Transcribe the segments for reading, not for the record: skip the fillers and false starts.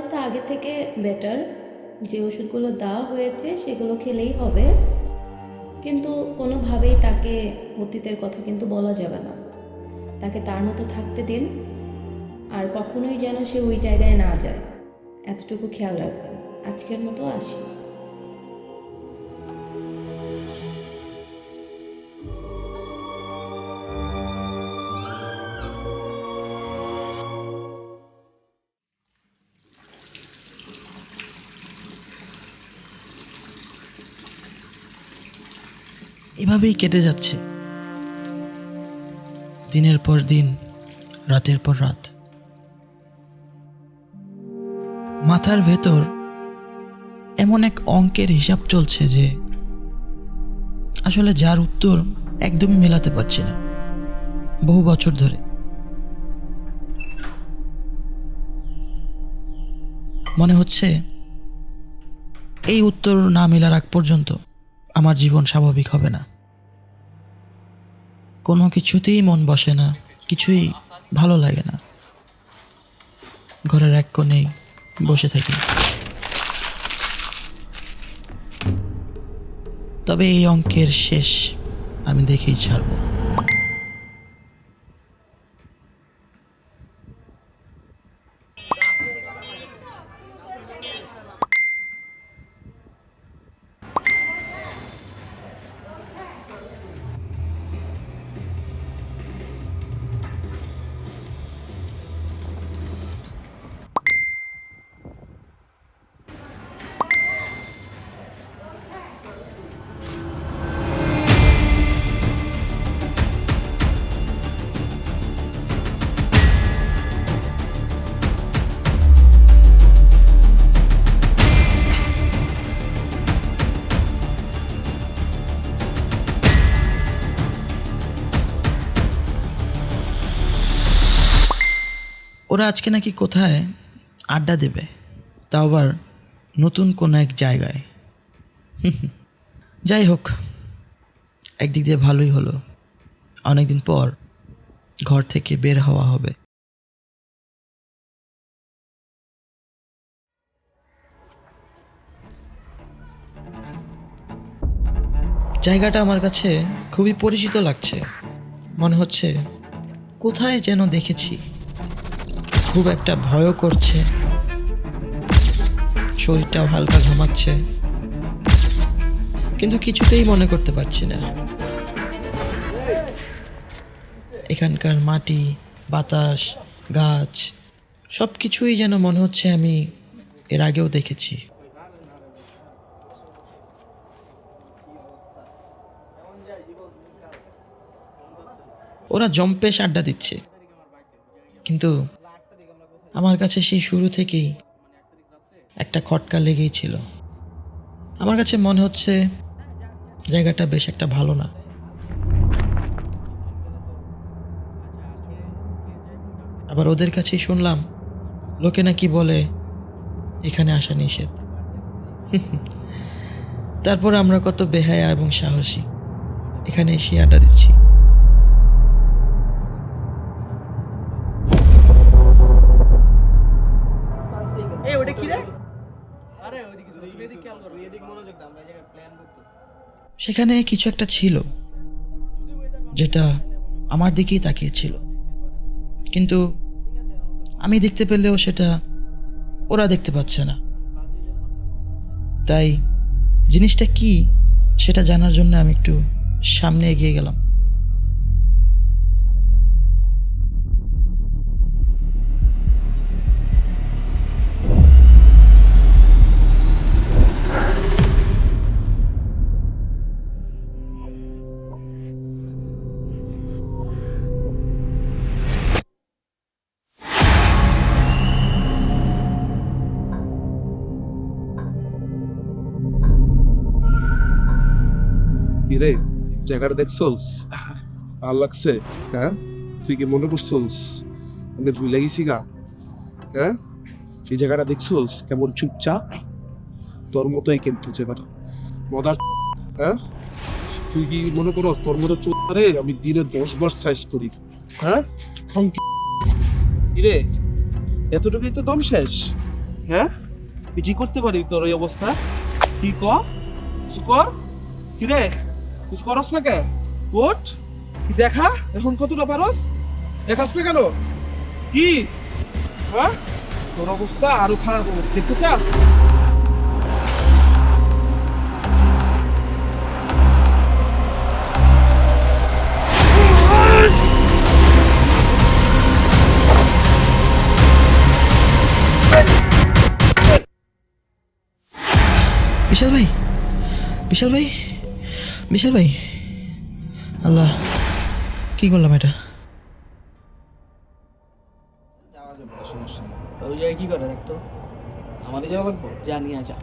অবস্থা আগে থেকে বেটার। যে ওষুধগুলো দেওয়া হয়েছে সেগুলো খেলেই হবে, কিন্তু কোনোভাবেই তাকে অতীতের কথা কিন্তু বলা যাবে না। তাকে তার মতো থাকতে দিন, আর কখনোই যেন সে ওই জায়গায় না যায়, এতটুকু খেয়াল রাখবেন। আজকের মতো আসি। এভাবেই কেটে যাচ্ছে দিনের পর দিন, রাতের পর রাত। মাথার ভেতর এমন এক অঙ্কের হিসাব চলছে যে আসলে যার উত্তর একদমই মেলাতে পারছি না বহু বছর ধরে। মনে হচ্ছে এই উত্তর না মেলার আগ পর্যন্ত আমার জীবন স্বাভাবিক হবে না। কোনো কিছুতেই মন বসে না, কিছুই ভালো লাগে না। ঘরের এক কোণেই বসে থাকি। তবে এই অঙ্কের শেষ আমি দেখেই ছাড়বো। ওরা আজকে নাকি কোথায় আড্ডা দেবে, তাও আবার নতুন কোনো এক জায়গায়। যাই হোক, একদিক দিয়ে ভালোই হলো, অনেকদিন পর ঘর থেকে বের হওয়া হবে। জায়গাটা আমার কাছে খুবই পরিচিত লাগছে। মনে হচ্ছে কোথায় যেন দেখেছি। খুব একটা ভয়ও করছে, শরীরটাও হালকা ঘামাচ্ছে, কিন্তু কিছুতেই মনে করতে পারছি না। এখানকার মাটি, বাতাস, গাছ সব কিছুই যেন মনে হচ্ছে আমি এর আগেও দেখেছি। ওরা জম্পেশ আড্ডা দিচ্ছে, কিন্তু আমার কাছে সেই শুরু থেকেই একটা খটকা লেগেই ছিল। আমার কাছে মনে হচ্ছে জায়গাটা বেশ একটা ভালো না। আবার ওদের কাছেই শুনলাম লোকে নাকি বলে এখানে আসা নিষেধ। তারপর আমরা কত বেহায়া এবং সাহসী এখানে এসে আড্ডা দিচ্ছি। সেখানে কিছু একটা ছিল যেটা আমার দিকেই তাকিয়েছিল, কিন্তু আমি দেখতে পেলেও সেটা ওরা দেখতে পাচ্ছে না। তাই জিনিসটা কি সেটা জানার জন্য আমি একটু সামনে এগিয়ে গেলাম। কিরে, জায়গাটা দেখছস? ভাল লাগছে? হ্যাঁ, তুই কি মনে করছস আমি ভুলে গেছি গা? হ্যাঁ, এই জায়গাটা দেখছস কেমন চুপচাপ? তোর মতোই কিন্তু জায়গাটা মজার। হ্যাঁ, তুই কি মনে করস তোর মতো চোরে আমি দিনে 10 বার সাইজ করি? হ্যাঁ, কিরে এতটুকুই তো দম শেষ? হ্যাঁ তুই কি করতে পারি তোর এই অবস্থা? কি কিছু কর। কি রে কিছু করস না কে? ওঠ, কি দেখা এখন কতটা পারস, দেখাস না কেন? কি হ্যাঁ তোর অবস্থা আরো খারাপ হবে, দেখতে চাস? বিশাল ভাই, বিশাল ভাই, বিশাল ভাই, আল্লাহ কি করলাম এটা? সমস্যা নেই, ওই জায়গায় কি করে দেখতো, আমাদের যাওয়া লাগবো, যা নিয়ে যা।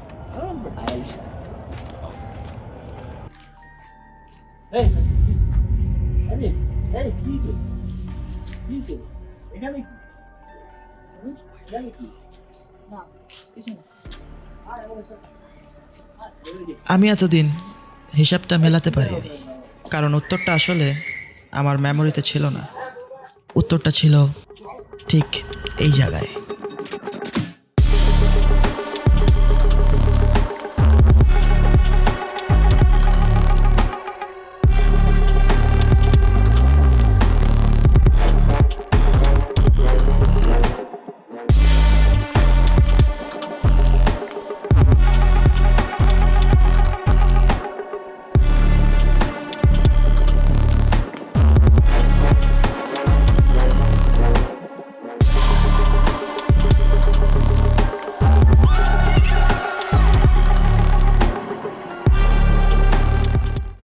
আমি এতদিন হিসাবটা মেলাতে পারিনি, কারণ উত্তরটা আসলে আমার মেমোরিতে ছিল না। উত্তরটা ছিল ঠিক এই জায়গায়।